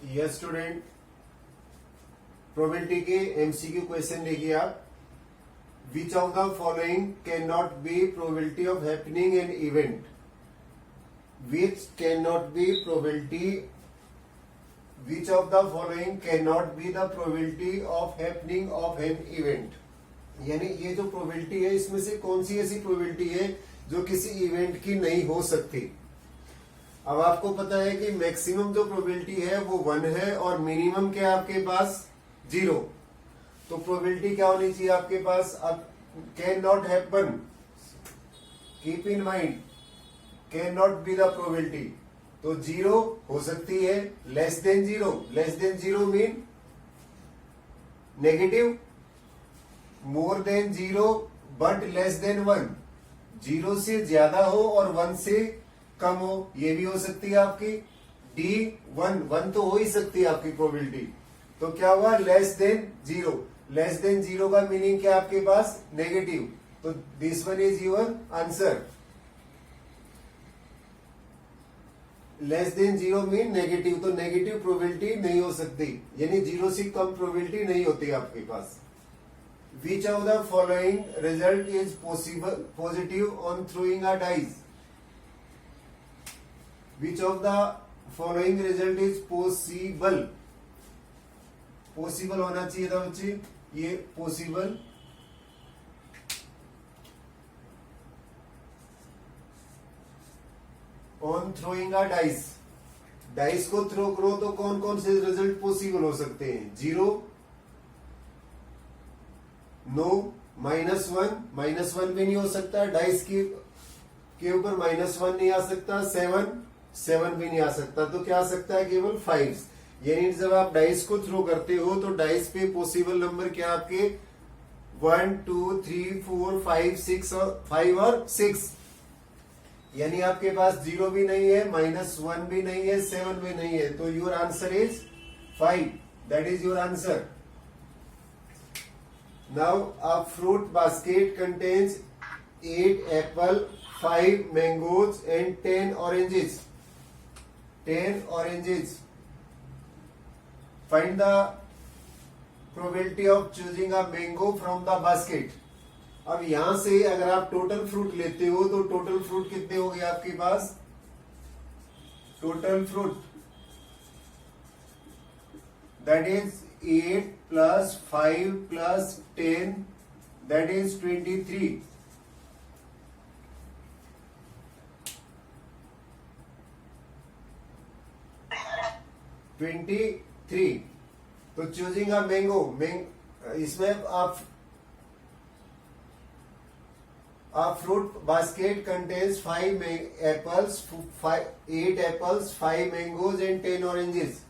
Yes student, probability के MCQ question देखिए आप। विच of the following can not B probability of happening an event? Which can not B probability, which of the following can not be the probability of happening of an event? यानी ये जो probability है इसमें से कौन सी ऐसी probability है जो किसी इवेंट की नहीं हो सकती? अब आपको पता है कि मैक्सिमम जो प्रोबेबिलिटी है वो 1 है और मिनिमम क्या है आपके पास 0। तो प्रोबेबिलिटी क्या होनी चाहिए आपके पास? अब can not happen, keep in mind, can not be the probability, तो 0 हो सकती है। Less than 0, less than 0 mean negative. More than 0 but less than 1, 0 से ज्यादा हो और 1 से कम हो, ये भी हो सकती है आपकी। डी 1 तो हो ही सकती है आपकी प्रोबेबिलिटी। तो क्या हुआ? Less than 0। लेस देन 0 का मीनिंग क्या आपके पास? नेगेटिव। तो this one is your answer. Less than 0 mean negative, तो नेगेटिव प्रोबेबिलिटी नहीं हो सकती, यानी 0 से कम प्रोबेबिलिटी नहीं होती आपके पास। Which of the following result is positive on throwing a dice? Which of the following result is possible? Possible होना चाहिए था बच्चे, ये possible on throwing a dice. Dice को थ्रो करो तो कौन कौन से रिजल्ट पॉसिबल हो सकते हैं? 0, नो, -1, -1 भी नहीं हो सकता। डाइस के ऊपर -1 नहीं आ सकता। 7 भी नहीं आ सकता। तो क्या आ सकता है? केवल 5। यानी जब आप डाइस को थ्रो करते हो तो डाइस पे पॉसिबल नंबर क्या आपके 1, 2, 3, 4, 5, 6 और 5 और 6। यानी आपके पास 0 भी नहीं है, -1 भी नहीं है, 7 भी नहीं है। तो your answer is 5। That is your answer. Now a fruit basket contains 8 Apple, 5 mangoes and 10 oranges. 10 oranges. Find the probability of choosing a mango from the basket. अब यहां से अगर आप टोटल फ्रूट लेते हो तो टोटल फ्रूट कितने हो गए आपके पास? Total fruit that is 8 + 5 + 10 that is 23। 23। तो चूजिंग अ मैंगो, इसमें आप fruit basket contains 5 apples, 8 apples, 5 mangoes and 10 oranges.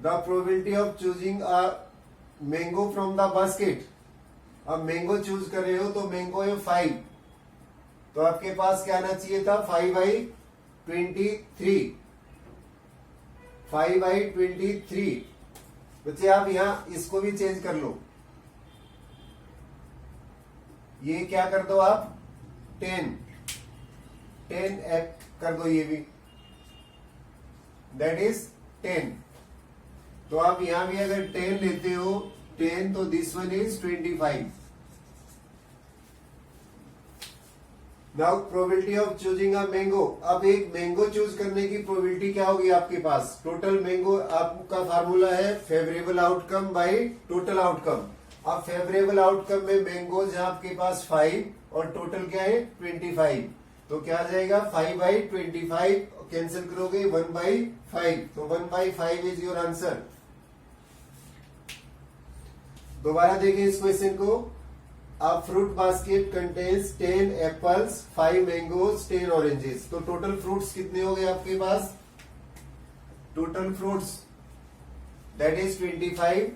The probability of choosing a mango from the basket. अब मैंगो चूज कर रहे हो तो मैंगो है 5, तो आपके पास क्या आना चाहिए था? 5/23। 5/23। बच्चे आप यहां इसको भी चेंज कर लो, ये क्या कर दो आप? 10 कर दो, ये भी दैट इज 10। तो आप यहां भी अगर 10 लेते हो 10, तो this one is 25। Now probability of choosing a mango. अब एक मैंगो चूज करने की प्रोबेबिलिटी क्या होगी आपके पास? टोटल मैंगो, आपका फार्मूला है favourable outcome by total outcome. अब फेवरेबल आउटकम में मैंगोज है आपके पास 5 और टोटल क्या है 25। तो क्या आ जाएगा? 5/25 कैंसिल करोगे 1/5, तो 1/5 इज योर आंसर। दोबारा देखें इस क्वेश्चन को। A fruit basket contains 10 apples, 5 mangoes, 10 oranges. तो टोटल फ्रूट्स कितने हो गए आपके पास? Total fruits that is 25।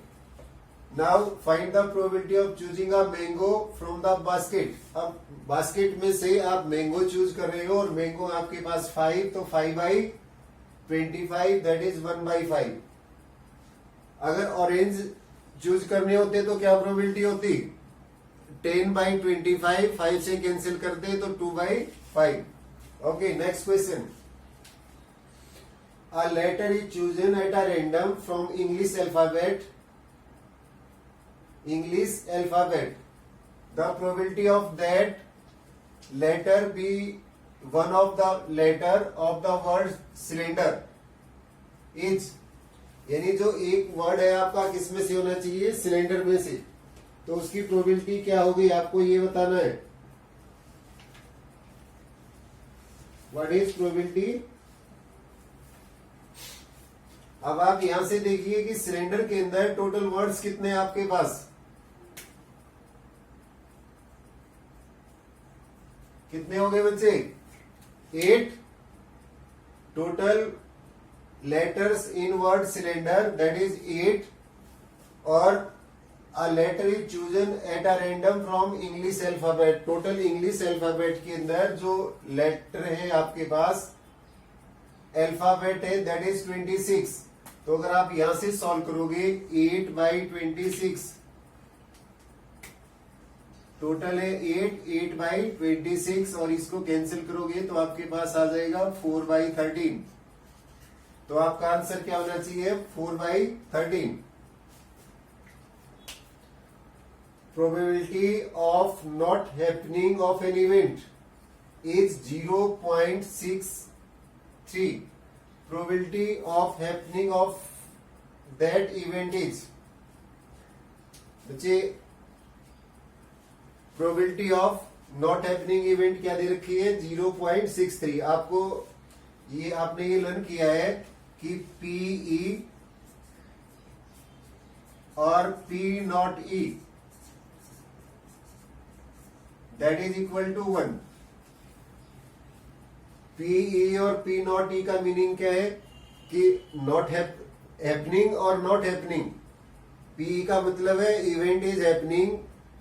Now find the probability of choosing a mango from the basket. अब बास्केट में से आप मैंगो चूज कर रहे हो और मैंगो आपके पास 5, तो 5/25 दैट इज 1/5। अगर ऑरेंज चूज करने होते तो क्या प्रोबेबिलिटी होती? 10/25, 5 से कैंसिल करते तो 2/5। Okay, next question. a letter is chosen at a random from English alphabet, the probability of that letter be one of the letter of the word cylinder is, यानी जो एक वर्ड है आपका किस में से होना चाहिए, सिलेंडर में से, तो उसकी प्रोबेबिलिटी क्या होगी आपको ये बताना है. What is probability. अब आप यहां से देखिए कि सिलेंडर के अंदर टोटल वर्ड्स कितने हैं आपके पास, कितने हो गए बच्चे, 8 total letters in word cylinder, that is 8, और a letter is chosen at a random from English alphabet. Total English alphabet के अंदर जो लेटर है आपके पास अल्फाबेट है that is 26. तो अगर आप यहां से सॉल्व करोगे 8/26 टोटल है 8/26 और इसको कैंसिल करोगे तो आपके पास आ जाएगा 4/13. तो आपका आंसर क्या होना चाहिए, 4/13. Probability of not happening of an event is 0.63. Probability of happening of that event is, बच्चे probability of not happening event क्या दे रखी है, 0.63. आपको ये आपने ये लर्न किया है कि PE और P0E that is equal to 1. PE और P0E का मीनिंग क्या है कि नॉट हैपनिंग और नॉट हैपनिंग. PE का मतलब है event is happening,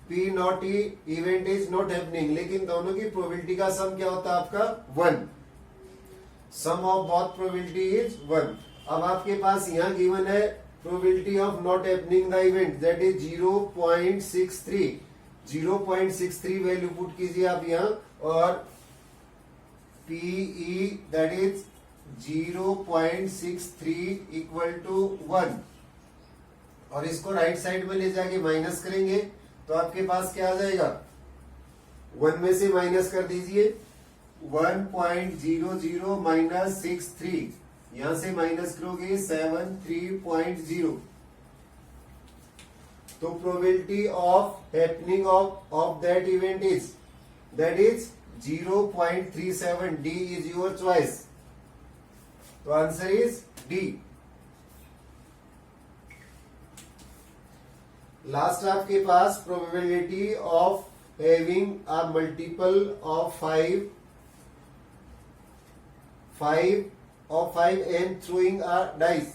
P0E event is not happening, लेकिन दोनों की प्रोबेबिलिटी का सम क्या होता है आपका 1. Sum of both probability is 1. अब आपके पास यहां गिवन है probability of not happening the event that is 0.63. 0.63 value put कीजिए आप यहां, और PE that is 0.63 equal to 1, और इसको राइट साइड में ले जाके माइनस करेंगे तो आपके पास क्या आ जाएगा, 1 में से माइनस कर दीजिए 1.00 माइनस 63, यहां से माइनस करोगे 73.0. तो probability of happening of that event is 0.37. D is your choice. तो आंसर इज डी. लास्ट आपके पास probability of having a multiple of 5 and throwing a dice.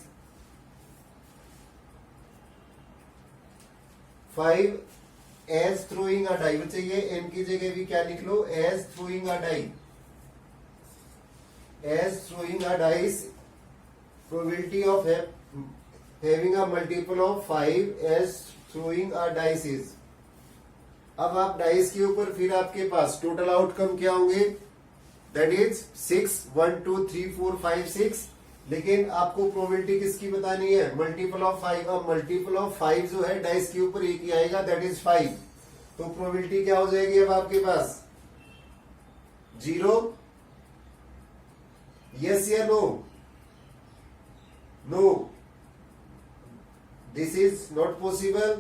5 as throwing a die. बच्चे ये n की जगह भी क्या लिख लो, as throwing a die. As throwing a dice, probability of having a multiple of 5 as throwing a dice is. अब आप dice के ऊपर फिर आपके पास टोटल आउटकम क्या होंगे, दैट इज 6, 1 2 3 4 5 6. लेकिन आपको प्रोबेबिलिटी किसकी बतानी है, मल्टीपल ऑफ 5. अब मल्टीपल ऑफ 5 जो है डाइस के ऊपर एक ही आएगा दैट इज 5. तो प्रोबेबिलिटी क्या हो जाएगी अब आपके पास, 0. यस या no, no. This is not possible,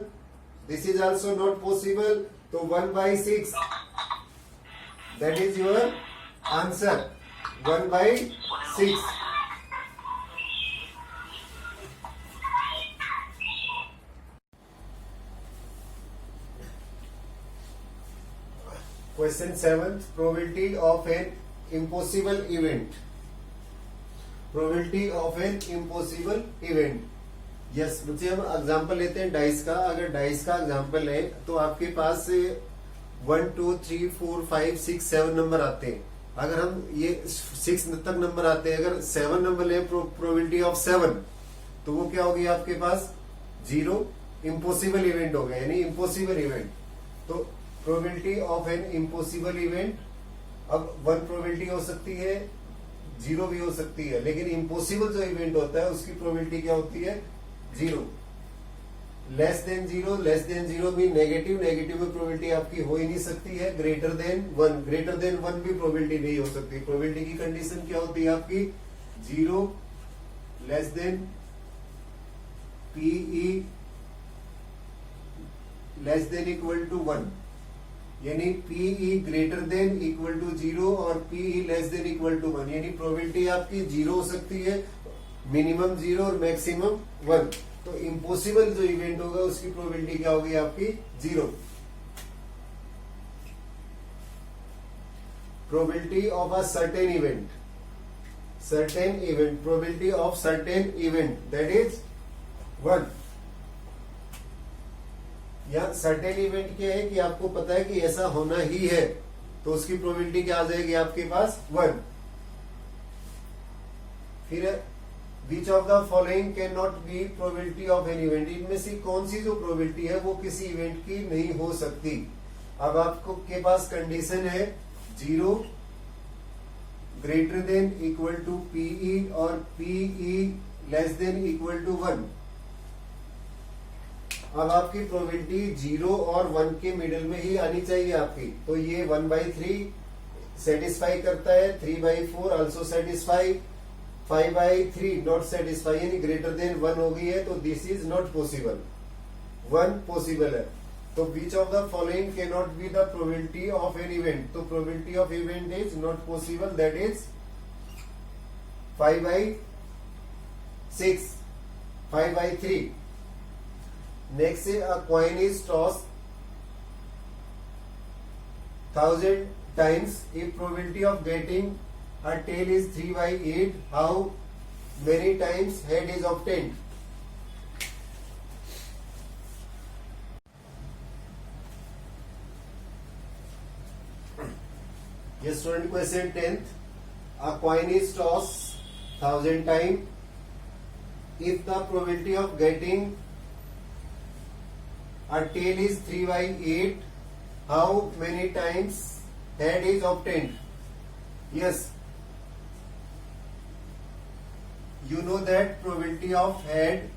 this is also not possible. तो 1/6 that is your answer, 1/6. Question 7, probability of an impossible event. Probability of an impossible event. Yes बच्चे हम एग्जांपल लेते हैं डाइस का. अगर डाइस का example है तो आपके पास 1 2 3 4 5 6 7 नंबर आते हैं. अगर हम ये 6 तक नंबर आते हैं, अगर 7 नंबर ले प्रोबेबिलिटी ऑफ 7 तो वो क्या होगी आपके पास, 0. इम्पॉसिबल इवेंट हो गया, यानी इम्पॉसिबल इवेंट. तो probability of an impossible event, अब 1 प्रोबेबिलिटी हो सकती है, जीरो भी हो सकती है, लेकिन इम्पॉसिबल जो इवेंट होता है उसकी प्रोबेबिलिटी क्या होती है? जीरो। लेस देन जीरो भी नेगेटिव में प्रोबेबिलिटी आपकी हो ही नहीं सकती है। ग्रेटर देन वन भी प्रोबेबिलिटी नहीं हो सकती। प्रोबेबिलिटी की कंडीशन क्या होती है आपकी? Zero, less than P E less than equal to one, यानी P E greater than equal to zero और P E less than equal to one, यानी प्रोबेबिलिटी आपकी जीरो हो सकती है, मिनिमम जीरो और मैक्सिमम वन। तो इम्पॉसिबल जो इवेंट होगा उसकी प्रोबेबिलिटी क्या होगी आपकी? Zero. Probability of a certain event, probability of certain event that is one. या सर्टेन इवेंट क्या है कि आपको पता है कि ऐसा होना ही है, तो उसकी प्रोबेबिलिटी क्या आ जाएगी आपके पास? वन। फिर विच of the following can not B probability of an event, इनमें से कौन सी जो प्रोबेबिलिटी है वो किसी इवेंट की नहीं हो सकती। अब आपको के पास कंडीशन है zero, greater than equal to P E और P E less than equal to one. अब आपकी प्रोबेबिलिटी जीरो और वन के मिडिल में ही आनी चाहिए आपकी, तो ये 1/3 सेटिस्फाई करता है, 3/4 आल्सो सेटिस्फाई, 5/3 नॉट सेटिस्फाई, यानी ग्रेटर देन वन हो गई है, तो this is not possible. One possible है, तो which of the following can not be the probability of an event, तो probability of event is not possible, that is 5/6, 5/3। Next से a coin is tossed 1000 times. If probability of getting a tail is 3/8, how many times head is obtained? Yes, student, question 10th. A coin is tossed 1000 times. If the probability of getting a tail is 3/8, how many times head is obtained? Yes, you know that probability of head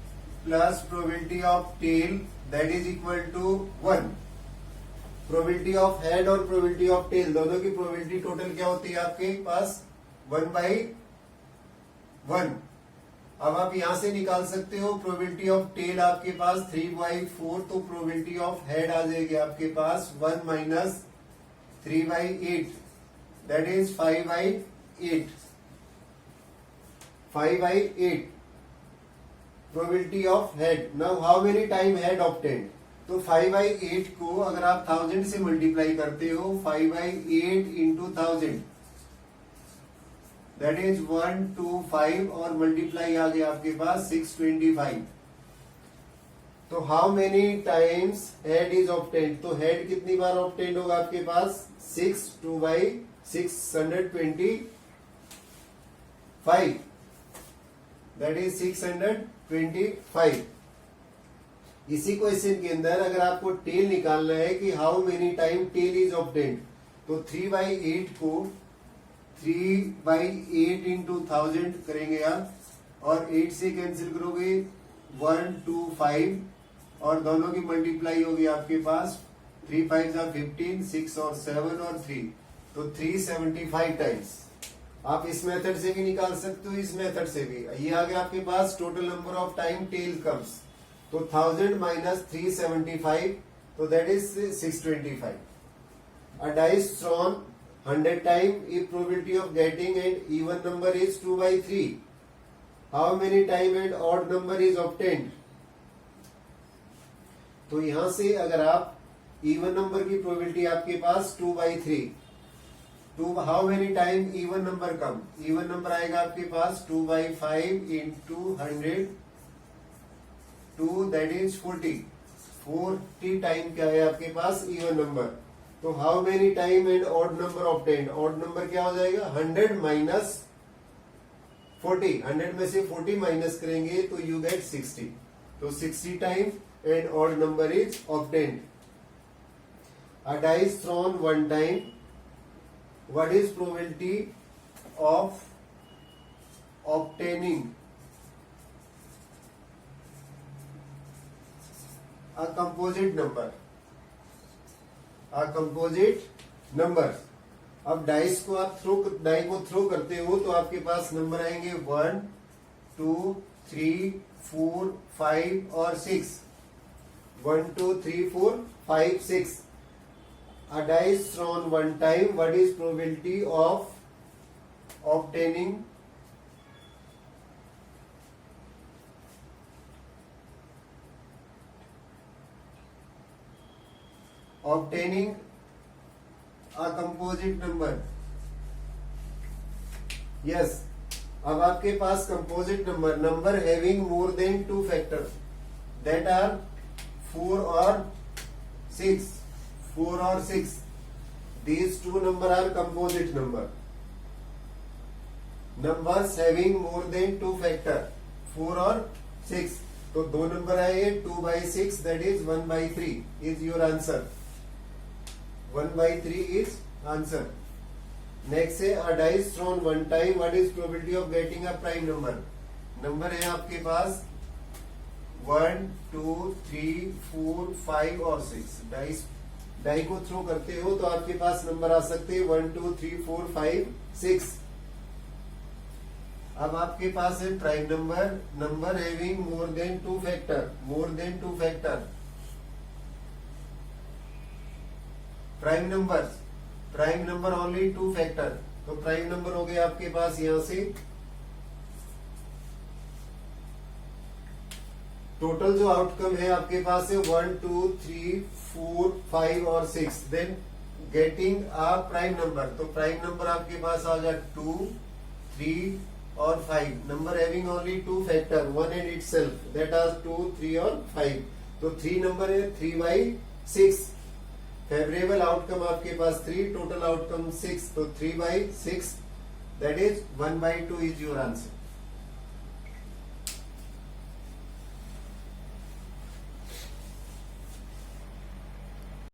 plus probability of tail that is equal to 1. Probability of head और probability of tell दोनों की probability total क्या होती है आपके पास? 1/1। अब आप यहां से निकाल सकते हो प्रोबेबिलिटी ऑफ टेल आपके पास 3/4, तो प्रोबेबिलिटी ऑफ हेड आ जाएगी आपके पास 1 minus 3/8, that is 5/8। 5/8 probability of head. Now how many time head obtained, तो 5/8 को अगर आप 1000 से मल्टीप्लाई करते हो, 5/8 इंटू 1000 दैट इज 125 और मल्टीप्लाई आ गया आपके पास 625। तो how many times head is obtained, तो हेड कितनी बार ऑब्टेन्ड होगा आपके पास? 6, 2/625 दैट इज 625। इसी क्वेश्चन के अंदर अगर आपको टेल निकालना है कि how many time tail is obtained, तो 3/8 को 3/8 इंटू 1000 करेंगे आप, और 8 से कैंसिल करोगे 125 और दोनों की मल्टीप्लाई होगी आपके पास 3 5 15, 6 और 7 और 3, तो 375 टाइम्स। आप इस मेथड से भी निकाल सकते हो, इस मेथड से भी। ये आ गया आपके पास total number of time tail comes, तो 1000 माइनस 375, तो that is 625। A dice thrown 100 times, if probability of getting an even number is 2/3, how many time and odd number is obtained? तो यहां से अगर आप इवन नंबर की probability आपके पास 2/3, how many time even number come, even number आएगा आपके पास 2/5 into 100, 2 that is 40 time क्या है आपके पास इवन नंबर। तो how many time and odd number obtained, odd number क्या हो जाएगा? 100 माइनस 40, 100 में से 40 माइनस करेंगे तो यू गेट 60, तो 60 time and odd number is obtained. A dice thrown 1 time, what is probability of obtaining a composite number. अब dice को आप डाई को थ्रो करते हो तो आपके पास नंबर आएंगे 1, 2, 3, 4, 5 और 6. 1, 2, 3, 4, 5, 6. A dice thrown one time. What is probability of obtaining a composite number? Yes. अब आपके पास composite number having more than 2 factors that are 4 और 6. These two number are composite number. Numbers having more than 2 factor 4 और 6. तो 2 number आए 2/6 that is 1/3 is your answer. 1/3 is answer. Next है a dice thrown one time. What is probability of getting a prime number? Number है आपके पास 1, 2, 3, 4, 5 और 6. Die को throw करते हो तो आपके पास नंबर आ सकते हैं 1, 2, 3, 4, 5, 6. अब आपके पास है prime number having more than 2 factor. Prime number only 2 factor. तो प्राइम नंबर हो गए आपके पास यहां से टोटल जो आउटकम है आपके पास है 1, 2, 3, 4, 5 और 6. Then getting a prime number. तो प्राइम नंबर आपके पास आ जाए 2, 3 और 5. Number having only 2 factor 1 and itself that are 2, 3 और 5. तो 3 नंबर है 3/6. फेवरेबल आउटकम आपके पास 3, टोटल आउटकम 6. तो 3/6 that is 1/2 is your answer.